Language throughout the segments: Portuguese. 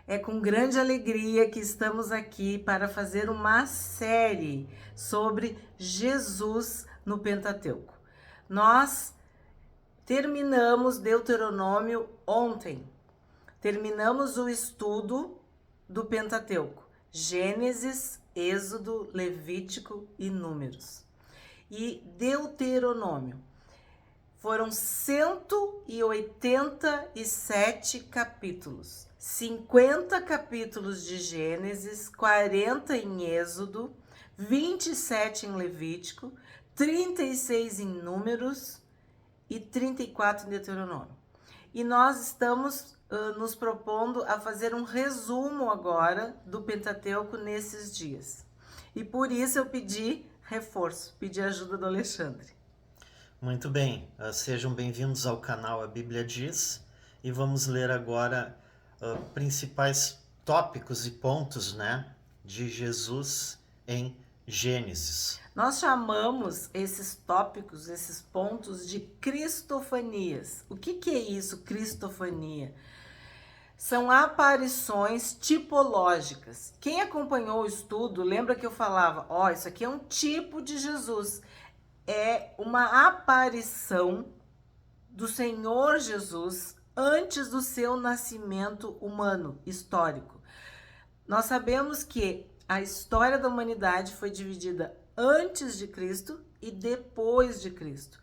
É com grande alegria que estamos aqui para fazer uma série sobre Jesus no Pentateuco. Nós terminamos Deuteronômio ontem. Terminamos o estudo do Pentateuco: Gênesis, Êxodo, Levítico e Números. E Deuteronômio. Foram 187 capítulos, 50 capítulos de Gênesis, 40 em Êxodo, 27 em Levítico, 36 em Números e 34 em Deuteronômio. E nós estamos nos propondo a fazer um resumo agora do Pentateuco nesses dias. E por isso eu pedi reforço, pedi ajuda do Alexandre. Muito bem, sejam bem-vindos ao canal A Bíblia Diz e vamos ler agora principais tópicos e pontos, de Jesus em Gênesis. Nós chamamos esses tópicos, esses pontos de cristofanias. O que é isso, cristofania? São aparições tipológicas. Quem acompanhou o estudo, lembra que eu falava, isso aqui é um tipo de Jesus. É uma aparição do Senhor Jesus antes do seu nascimento humano, histórico. Nós sabemos que a história da humanidade foi dividida antes de Cristo e depois de Cristo,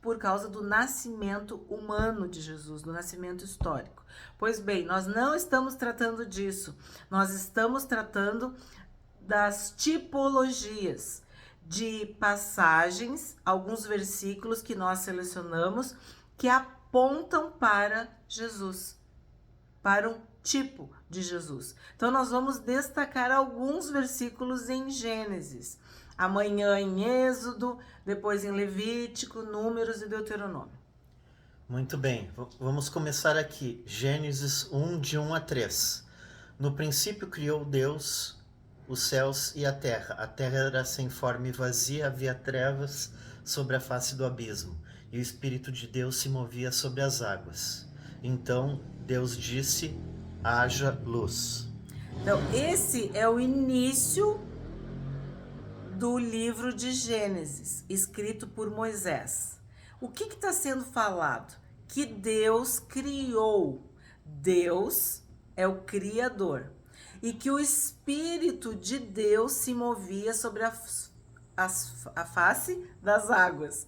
por causa do nascimento humano de Jesus, do nascimento histórico. Pois bem, nós não estamos tratando disso, nós estamos tratando das tipologias, de passagens, alguns versículos que nós selecionamos que apontam para Jesus, para um tipo de Jesus. Então nós vamos destacar alguns versículos em Gênesis, amanhã em Êxodo, depois em Levítico, Números e Deuteronômio. Muito bem, vamos começar aqui. Gênesis 1, de 1 a 3. No princípio criou Deus os céus e a terra. A terra era sem forma e vazia, havia trevas sobre a face do abismo, e o Espírito de Deus se movia sobre as águas. Então Deus disse: haja luz. Então, esse é o início do livro de Gênesis, escrito por Moisés. O que está sendo falado? Que Deus criou. Deus é o Criador. E que o Espírito de Deus se movia sobre a face das águas.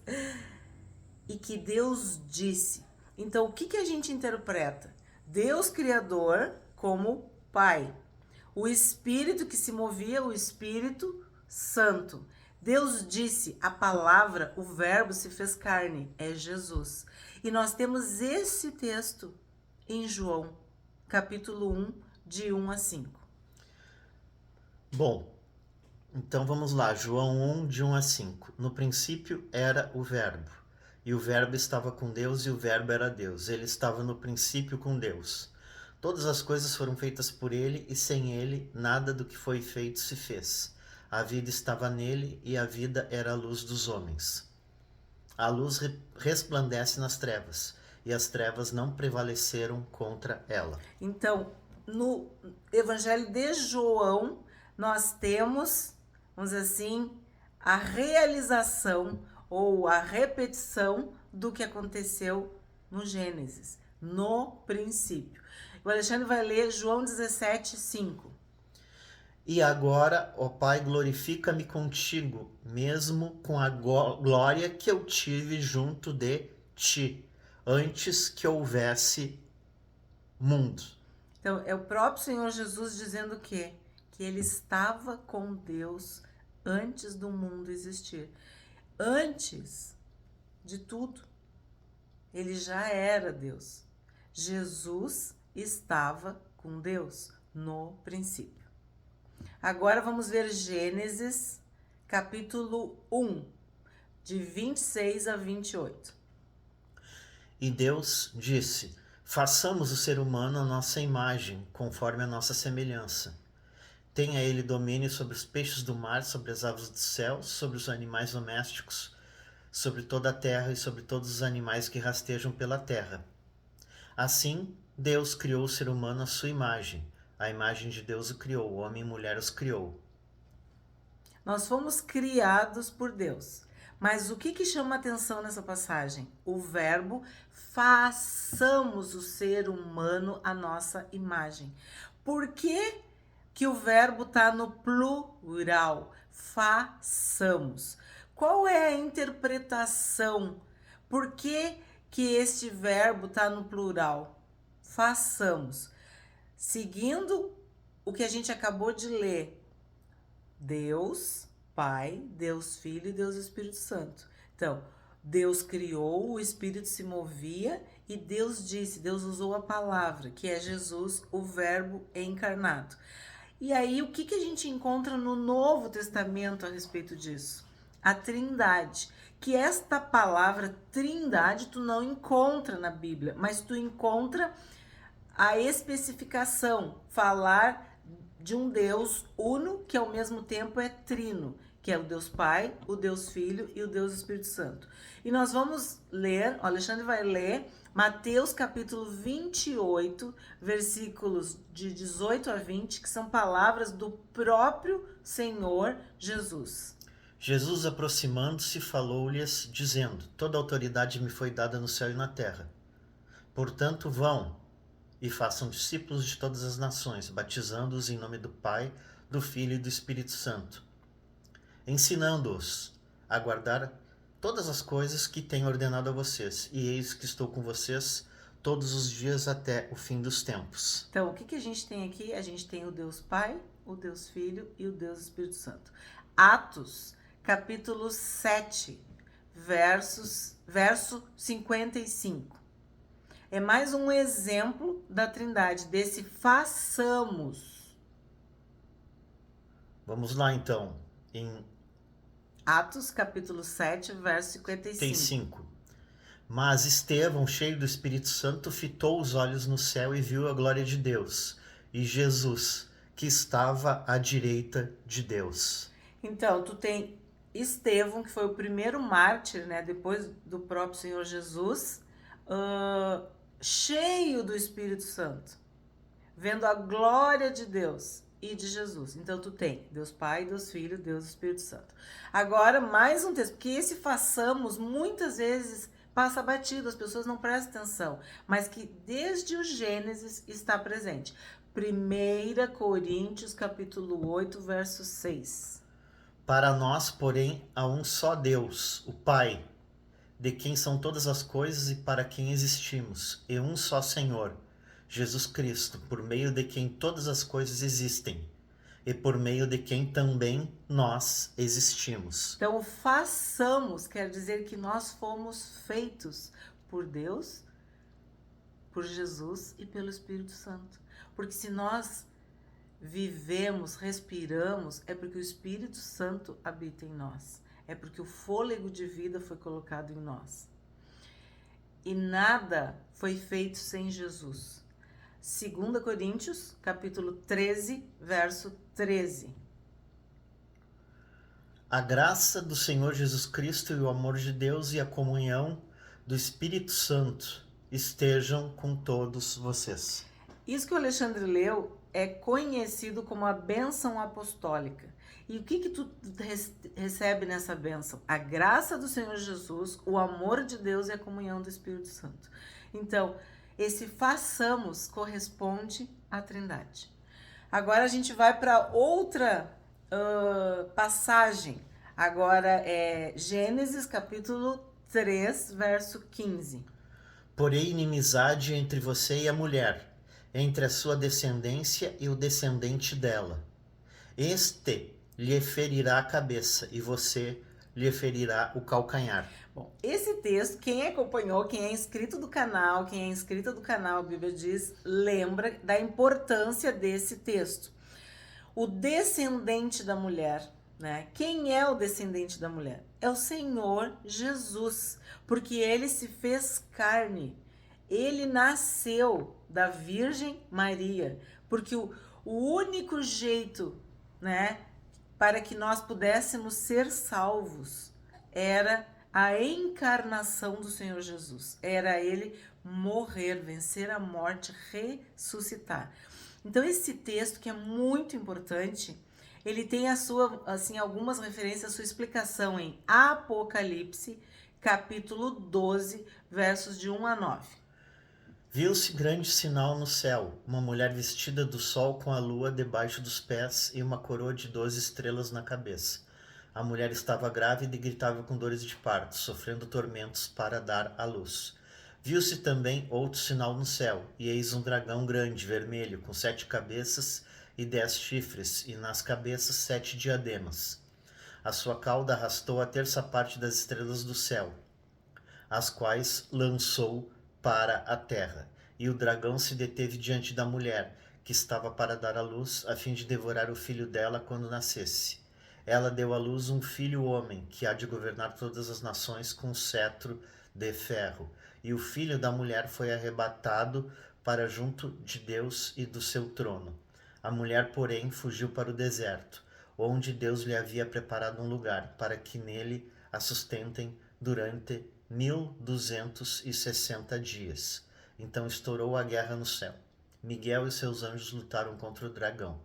E que Deus disse. Então, o que a gente interpreta? Deus Criador como Pai. O Espírito que se movia, o Espírito Santo. Deus disse, a palavra, o verbo se fez carne, é Jesus. E nós temos esse texto em João, capítulo 1, de 1 a 5. Bom, então vamos lá, João 1, de 1 a 5. No princípio era o Verbo, e o Verbo estava com Deus, e o Verbo era Deus. Ele estava no princípio com Deus. Todas as coisas foram feitas por ele, e sem ele nada do que foi feito se fez. A vida estava nele, e a vida era a luz dos homens. A luz resplandece nas trevas, e as trevas não prevaleceram contra ela. Então, no Evangelho de João, nós temos, vamos dizer assim, a realização ou a repetição do que aconteceu no Gênesis, no princípio. O Alexandre vai ler João 17, 5. E agora, ó Pai, glorifica-me contigo, mesmo com a glória que eu tive junto de ti, antes que houvesse mundo. Então, é o próprio Senhor Jesus dizendo o quê? Que ele estava com Deus antes do mundo existir. Antes de tudo, ele já era Deus. Jesus estava com Deus no princípio. Agora vamos ver Gênesis, capítulo 1, de 26 a 28. E Deus disse: façamos o ser humano à nossa imagem, conforme a nossa semelhança. Tenha ele domínio sobre os peixes do mar, sobre as aves do céu, sobre os animais domésticos, sobre toda a terra e sobre todos os animais que rastejam pela terra. Assim, Deus criou o ser humano à sua imagem. A imagem de Deus o criou, homem e mulher os criou. Nós fomos criados por Deus. Mas o que chama atenção nessa passagem? O verbo façamos o ser humano à nossa imagem. Por que o verbo está no plural? Façamos. Qual é a interpretação? Por que este verbo está no plural? Façamos. Seguindo o que a gente acabou de ler. Deus Pai, Deus Filho e Deus Espírito Santo. Então, Deus criou, o Espírito se movia e Deus disse, Deus usou a palavra, que é Jesus, o verbo encarnado. E aí, o que a gente encontra no Novo Testamento a respeito disso? A Trindade. Que esta palavra Trindade tu não encontra na Bíblia, mas tu encontra a especificação, falar de um Deus uno, que ao mesmo tempo é trino, que é o Deus Pai, o Deus Filho e o Deus Espírito Santo. E nós vamos ler, o Alexandre vai ler Mateus capítulo 28, versículos de 18 a 20, que são palavras do próprio Senhor Jesus. Jesus, aproximando-se, falou-lhes, dizendo: Toda autoridade me foi dada no céu e na terra. Portanto, vão e façam discípulos de todas as nações, batizando-os em nome do Pai, do Filho e do Espírito Santo, ensinando-os a guardar todas as coisas que tenho ordenado a vocês, e eis que estou com vocês todos os dias até o fim dos tempos. Então, o que a gente tem aqui? A gente tem o Deus Pai, o Deus Filho e o Deus Espírito Santo. Atos, capítulo 7, verso 55. É mais um exemplo da Trindade, desse façamos. Vamos lá, então, em Atos, capítulo 7, verso 55. Mas Estevão, cheio do Espírito Santo, fitou os olhos no céu e viu a glória de Deus, e Jesus, que estava à direita de Deus. Então, tu tem Estevão, que foi o primeiro mártir, né, depois do próprio Senhor Jesus, cheio do Espírito Santo, vendo a glória de Deus e de Jesus. Então, tu tem Deus Pai, Deus Filho, Deus Espírito Santo. Agora, mais um texto, porque esse façamos, muitas vezes, passa batido, as pessoas não prestam atenção, mas que desde o Gênesis está presente. 1 Coríntios, capítulo 8, verso 6. Para nós, porém, há um só Deus, o Pai, de quem são todas as coisas e para quem existimos, e um só Senhor, Jesus Cristo, por meio de quem todas as coisas existem, e por meio de quem também nós existimos. Então, façamos quer dizer que nós fomos feitos por Deus, por Jesus e pelo Espírito Santo. Porque se nós vivemos, respiramos, é porque o Espírito Santo habita em nós. É porque o fôlego de vida foi colocado em nós. E nada foi feito sem Jesus. 2 Coríntios, capítulo 13, verso 13. A graça do Senhor Jesus Cristo e o amor de Deus e a comunhão do Espírito Santo estejam com todos vocês. Isso que o Alexandre leu é conhecido como a bênção apostólica. E o que tu recebe nessa bênção? A graça do Senhor Jesus, o amor de Deus e a comunhão do Espírito Santo. Então, esse façamos corresponde à Trindade. Agora a gente vai para outra passagem. Agora é Gênesis capítulo 3, verso 15. Porém, inimizade entre você e a mulher, entre a sua descendência e o descendente dela. Este lhe ferirá a cabeça e você lhe ferirá o calcanhar. Bom, esse texto, quem acompanhou, quem é inscrito do canal, quem é inscrita do canal Bíblia Diz, lembra da importância desse texto. O descendente da mulher, né? Quem é o descendente da mulher? É o Senhor Jesus, porque ele se fez carne. Ele nasceu da Virgem Maria, porque o único jeito, né, para que nós pudéssemos ser salvos era a encarnação do Senhor Jesus. Era ele morrer, vencer a morte, ressuscitar. Então esse texto, que é muito importante, ele tem a sua, assim, algumas referências, a sua explicação em Apocalipse, capítulo 12, versos de 1 a 9. Viu-se grande sinal no céu, uma mulher vestida do sol com a lua debaixo dos pés e uma coroa de 12 estrelas na cabeça. A mulher estava grávida e gritava com dores de parto, sofrendo tormentos para dar à luz. Viu-se também outro sinal no céu, e eis um dragão grande, vermelho, com 7 cabeças e 10 chifres, e nas cabeças 7 diademas. A sua cauda arrastou a terça parte das estrelas do céu, as quais lançou para a terra. E o dragão se deteve diante da mulher, que estava para dar à luz, a fim de devorar o filho dela quando nascesse. Ela deu à luz um filho homem, que há de governar todas as nações com um cetro de ferro. E o filho da mulher foi arrebatado para junto de Deus e do seu trono. A mulher, porém, fugiu para o deserto, onde Deus lhe havia preparado um lugar, para que nele a sustentem durante 1260 dias. Então estourou a guerra no céu. Miguel e seus anjos lutaram contra o dragão.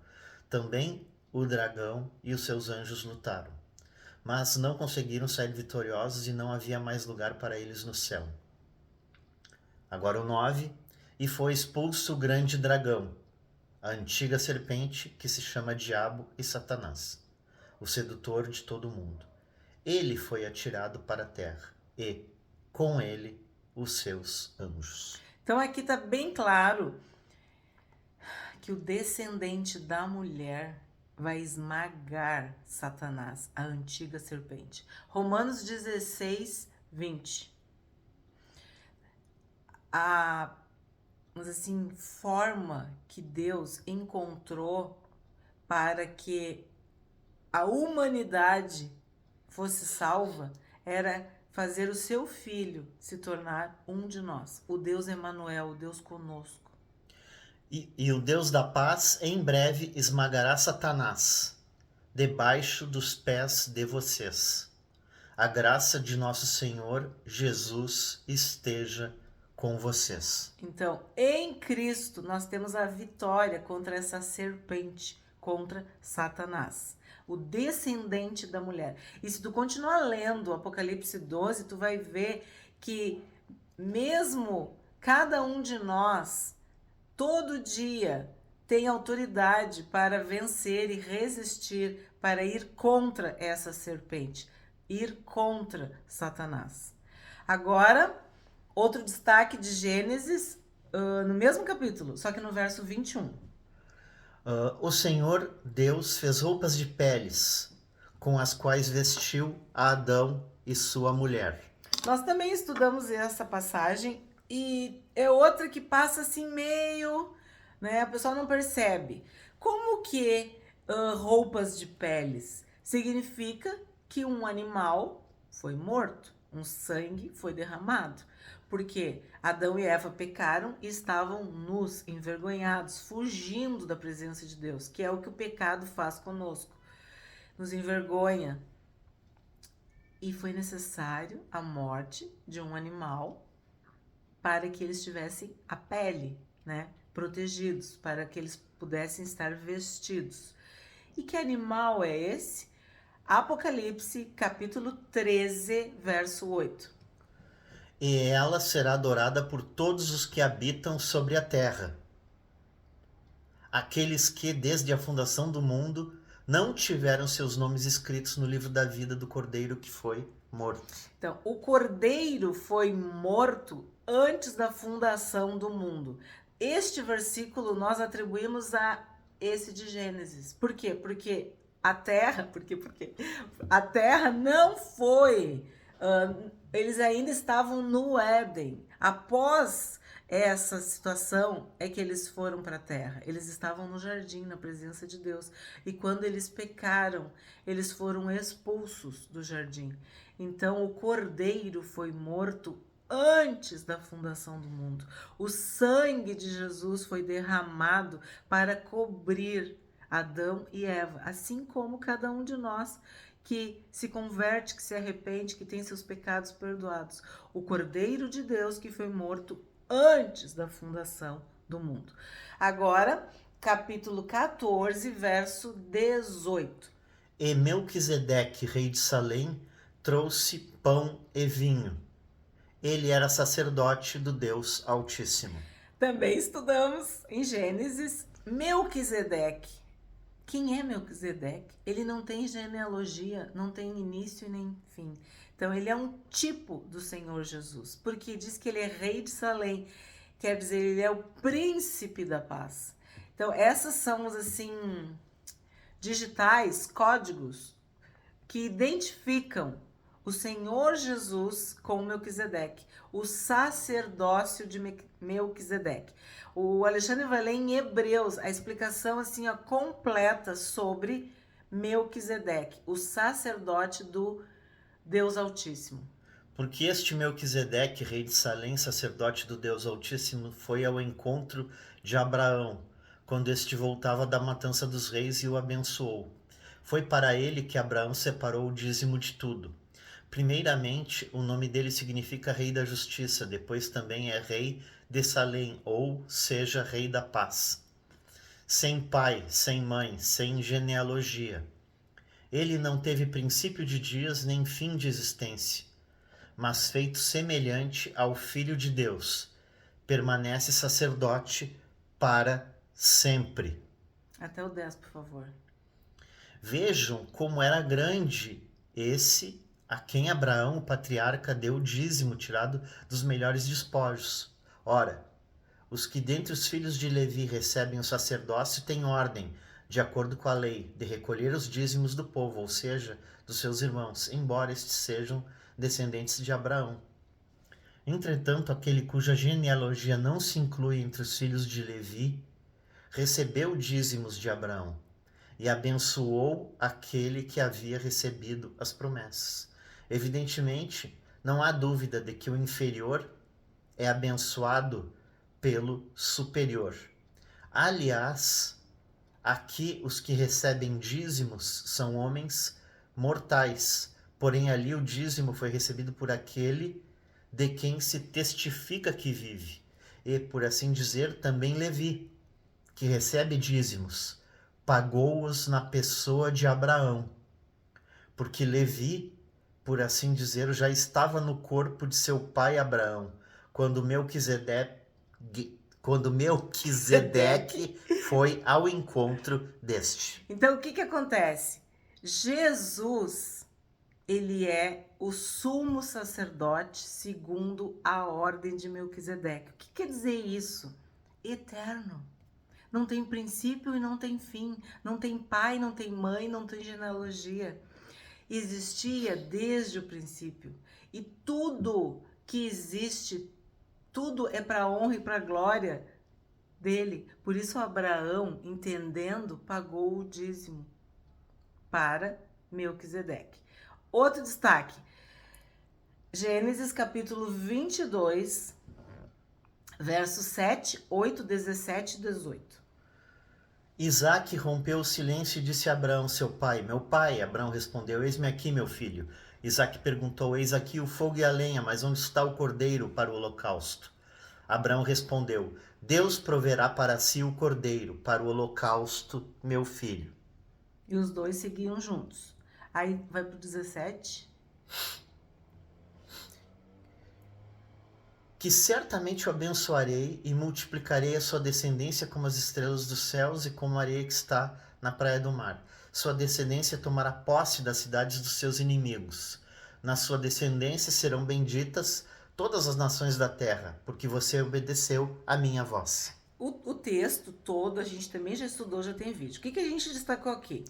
Também o dragão e os seus anjos lutaram, mas não conseguiram sair vitoriosos e não havia mais lugar para eles no céu. Agora o 9. E foi expulso o grande dragão, a antiga serpente que se chama Diabo e Satanás, o sedutor de todo o mundo. Ele foi atirado para a terra e, com ele, os seus anjos. Então aqui está bem claro que o descendente da mulher vai esmagar Satanás, a antiga serpente. Romanos 16, 20. A, mas assim, forma que Deus encontrou para que a humanidade fosse salva era fazer o seu filho se tornar um de nós, o Deus Emanuel, o Deus conosco. E o Deus da paz em breve esmagará Satanás debaixo dos pés de vocês. A graça de nosso Senhor Jesus esteja com vocês. Então, em Cristo, nós temos a vitória contra essa serpente, contra Satanás, o descendente da mulher. E se tu continuar lendo Apocalipse 12, tu vai ver que mesmo cada um de nós, todo dia, tem autoridade para vencer e resistir, para ir contra essa serpente, ir contra Satanás. Agora, outro destaque de Gênesis, no mesmo capítulo, só que no verso 21. O Senhor Deus fez roupas de peles, com as quais vestiu a Adão e sua mulher. Nós também estudamos essa passagem e é outra que passa assim meio, né? A pessoa não percebe. Como que roupas de peles? Significa que um animal foi morto, um sangue foi derramado. Porque Adão e Eva pecaram e estavam nus, envergonhados, fugindo da presença de Deus, que é o que o pecado faz conosco. Nos envergonha. E foi necessário a morte de um animal para que eles tivessem a pele, né, protegidos, para que eles pudessem estar vestidos. E que animal é esse? Apocalipse, capítulo 13, verso 8. E ela será adorada por todos os que habitam sobre a terra, aqueles que, desde a fundação do mundo, não tiveram seus nomes escritos no livro da vida do Cordeiro que foi morto. Então, o Cordeiro foi morto antes da fundação do mundo. Este versículo nós atribuímos a esse de Gênesis. Por quê? Porque a terra, a terra não foi, eles ainda estavam no Éden. Após essa situação é que eles foram para a terra. Eles estavam no jardim, na presença de Deus. E quando eles pecaram, eles foram expulsos do jardim. Então o Cordeiro foi morto antes da fundação do mundo. O sangue de Jesus foi derramado para cobrir Adão e Eva, assim como cada um de nós que se converte, que se arrepende, que tem seus pecados perdoados. O Cordeiro de Deus que foi morto antes da fundação do mundo. Agora, capítulo 14, verso 18. E Melquisedeque, rei de Salém, trouxe pão e vinho. Ele era sacerdote do Deus Altíssimo. Também estudamos em Gênesis Melquisedeque. Quem é Melquisedeque? Ele não tem genealogia, não tem início e nem fim. Então ele é um tipo do Senhor Jesus, porque diz que ele é rei de Salém, quer dizer, ele é o príncipe da paz. Então essas são assim digitais, códigos que identificam o Senhor Jesus com Melquisedeque, o sacerdócio de Melquisedeque. O Alexandre vai ler em Hebreus a explicação assim completa sobre Melquisedeque, o sacerdote do Deus Altíssimo. Porque este Melquisedeque, rei de Salém, sacerdote do Deus Altíssimo, foi ao encontro de Abraão, quando este voltava da matança dos reis, e o abençoou. Foi para ele que Abraão separou o dízimo de tudo. Primeiramente, o nome dele significa Rei da Justiça, depois também é Rei de Salém, ou seja, Rei da Paz. Sem pai, sem mãe, sem genealogia. Ele não teve princípio de dias nem fim de existência, mas feito semelhante ao Filho de Deus, permanece sacerdote para sempre. Até o 10, por favor. Vejam como era grande esse a quem Abraão, o patriarca, deu o dízimo tirado dos melhores despojos. Ora, os que dentre os filhos de Levi recebem o sacerdócio têm ordem, de acordo com a lei, de recolher os dízimos do povo, ou seja, dos seus irmãos, embora estes sejam descendentes de Abraão. Entretanto, aquele cuja genealogia não se inclui entre os filhos de Levi, recebeu dízimos de Abraão e abençoou aquele que havia recebido as promessas. Evidentemente, não há dúvida de que o inferior é abençoado pelo superior. Aliás, aqui os que recebem dízimos são homens mortais, porém ali o dízimo foi recebido por aquele de quem se testifica que vive. E, por assim dizer, também Levi, que recebe dízimos, pagou-os na pessoa de Abraão, porque Levi, por assim dizer, já estava no corpo de seu pai Abraão, quando Melquisedeque foi ao encontro deste. Então, o que acontece? Jesus, ele é o sumo sacerdote segundo a ordem de Melquisedeque. O que quer dizer isso? Eterno. Não tem princípio e não tem fim. Não tem pai, não tem mãe, não tem genealogia. Existia desde o princípio. E tudo que existe, tudo é para a honra e para a glória dele. Por isso Abraão, entendendo, pagou o dízimo para Melquisedeque. Outro destaque. Gênesis capítulo 22, versos 7, 8, 17 e 18. Isaque rompeu o silêncio e disse a Abraão, seu pai: Meu pai. Abraão respondeu: Eis-me aqui, meu filho. Isaque perguntou: Eis aqui o fogo e a lenha, mas onde está o cordeiro para o holocausto? Abraão respondeu: Deus proverá para si o cordeiro para o holocausto, meu filho. E os dois seguiam juntos. Aí vai para o 17. Que certamente o abençoarei e multiplicarei a sua descendência como as estrelas dos céus e como a areia que está na praia do mar. Sua descendência tomará posse das cidades dos seus inimigos. Na sua descendência serão benditas todas as nações da terra, porque você obedeceu a minha voz. O texto todo a gente também já estudou, já tem vídeo. O que a gente destacou aqui?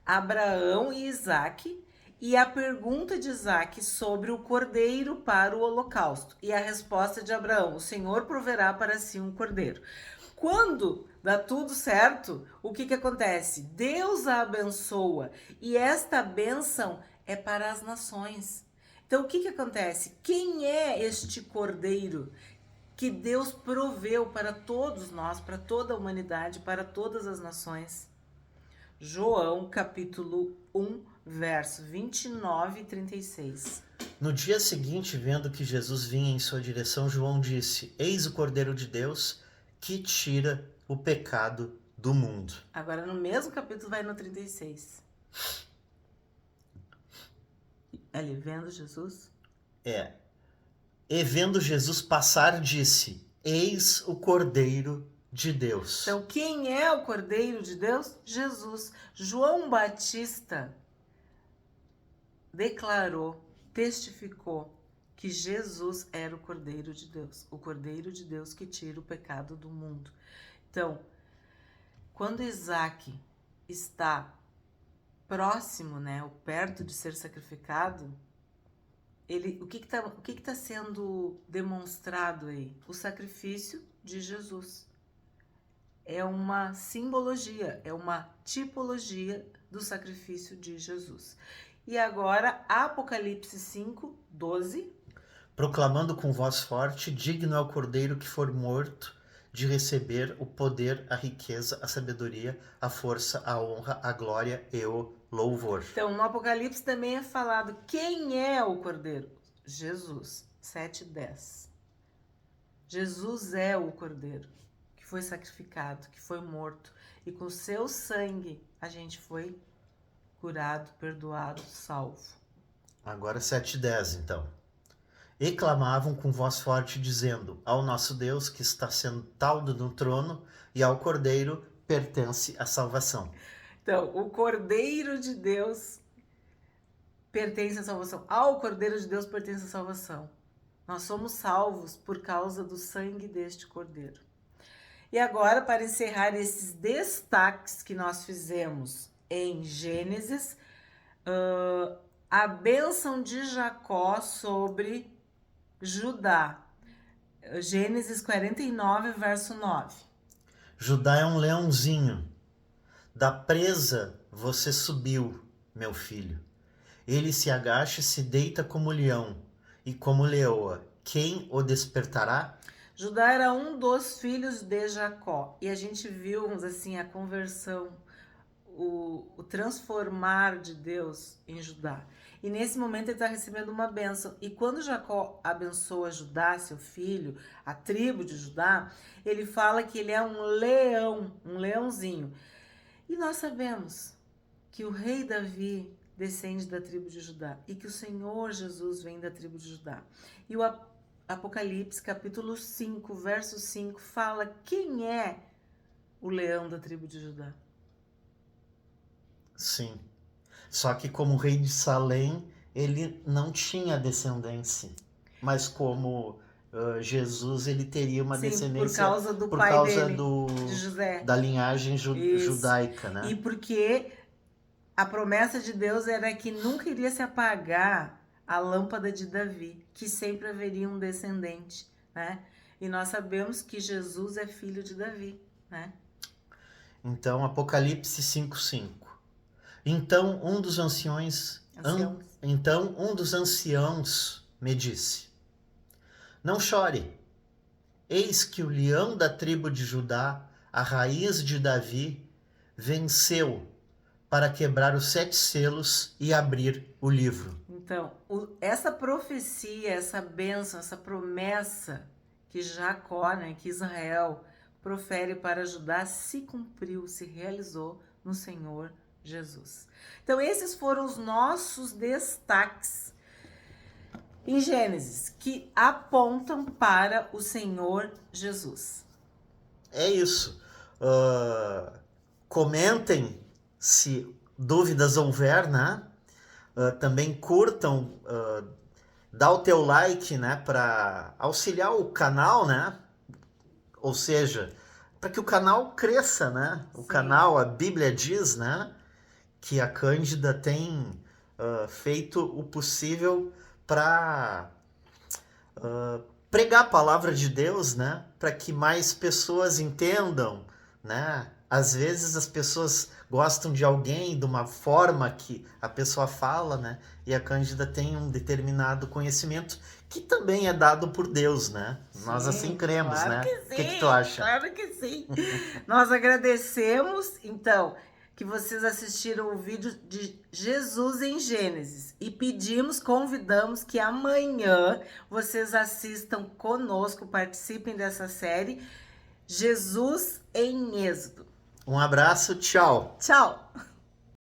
Abraão e Isaque, e a pergunta de Isaque sobre o cordeiro para o holocausto. E a resposta de Abraão: o Senhor proverá para si um cordeiro. Quando dá tudo certo, o que acontece? Deus a abençoa, e esta bênção é para as nações. Então, o que acontece? Quem é este cordeiro que Deus proveu para todos nós, para toda a humanidade, para todas as nações? João, capítulo 1, verso 29 e 36. No dia seguinte, vendo que Jesus vinha em sua direção, João disse: Eis o Cordeiro de Deus que tira o pecado do mundo. Agora, no mesmo capítulo, vai no 36. Ali, vendo Jesus? E vendo Jesus passar, disse: Eis o Cordeiro de Deus. Então, quem é o Cordeiro de Deus? Jesus. João Batista declarou, testificou que Jesus era o Cordeiro de Deus. O Cordeiro de Deus que tira o pecado do mundo. Então, quando Isaac está próximo, né, ou perto de ser sacrificado, o que está sendo demonstrado aí? O sacrifício de Jesus. É uma simbologia, é uma tipologia do sacrifício de Jesus. E agora, Apocalipse 5, 12. Proclamando com voz forte: digno é o Cordeiro que for morto de receber o poder, a riqueza, a sabedoria, a força, a honra, a glória e o louvor. Então, no Apocalipse também é falado quem é o Cordeiro? Jesus, 7:10. Jesus é o Cordeiro que foi sacrificado, que foi morto, e com seu sangue a gente foi curado, perdoado, salvo. Agora 7:10, então. E clamavam com voz forte, dizendo: ao nosso Deus que está sentado no trono e ao Cordeiro pertence a salvação. Então, o Cordeiro de Deus pertence à salvação. Ao Cordeiro de Deus pertence a salvação. Nós somos salvos por causa do sangue deste Cordeiro. E agora, para encerrar esses destaques que nós fizemos em Gênesis, a bênção de Jacó sobre Judá. Gênesis 49, verso 9. Judá é um leãozinho. Da presa você subiu, meu filho. Ele se agacha e se deita como leão, e como leoa. Quem o despertará? Judá era um dos filhos de Jacó. E a gente viu, vamos assim, a conversão, o transformar de Deus em Judá. E nesse momento ele está recebendo uma bênção. E quando Jacó abençoa Judá, seu filho, a tribo de Judá, ele fala que ele é um leão, um leãozinho. E nós sabemos que o rei Davi descende da tribo de Judá e que o Senhor Jesus vem da tribo de Judá. E o Apocalipse, capítulo 5, verso 5, fala quem é o leão da tribo de Judá. Sim. Só que como rei de Salém, ele não tinha descendência. Mas como Jesus, ele teria uma descendência por causa do por pai causa dele, de José. da linhagem Isso. judaica, né? E porque a promessa de Deus era que nunca iria se apagar a lâmpada de Davi, que sempre haveria um descendente, né? E nós sabemos que Jesus é filho de Davi, né? Então, Apocalipse 5:5. Então um dos anciãos me disse: não chore, eis que o leão da tribo de Judá, a raiz de Davi, venceu para quebrar os 7 selos e abrir o livro. Então, essa profecia, essa bênção, essa promessa que Jacó, né, que Israel profere para Judá, se cumpriu, se realizou no Senhor Jesus. Então, esses foram os nossos destaques em Gênesis, que apontam para o Senhor Jesus. É isso. Comentem se dúvidas houver, né? Também curtam, dá o teu like, né? Para auxiliar o canal, né? Ou seja, para que o canal cresça, né? O canal, a Bíblia diz, né? Que a Cândida tem feito o possível para pregar a palavra de Deus, né? Para que mais pessoas entendam, né? Às vezes as pessoas gostam de alguém de uma forma que a pessoa fala, né? E a Cândida tem um determinado conhecimento que também é dado por Deus, né? Sim, nós assim cremos, claro, né? Que sim, o que tu acha? Claro que sim. Nós agradecemos, então, que vocês assistiram o vídeo de Jesus em Gênesis e convidamos que amanhã vocês assistam conosco, participem dessa série Jesus em Êxodo. Um abraço, tchau! Tchau!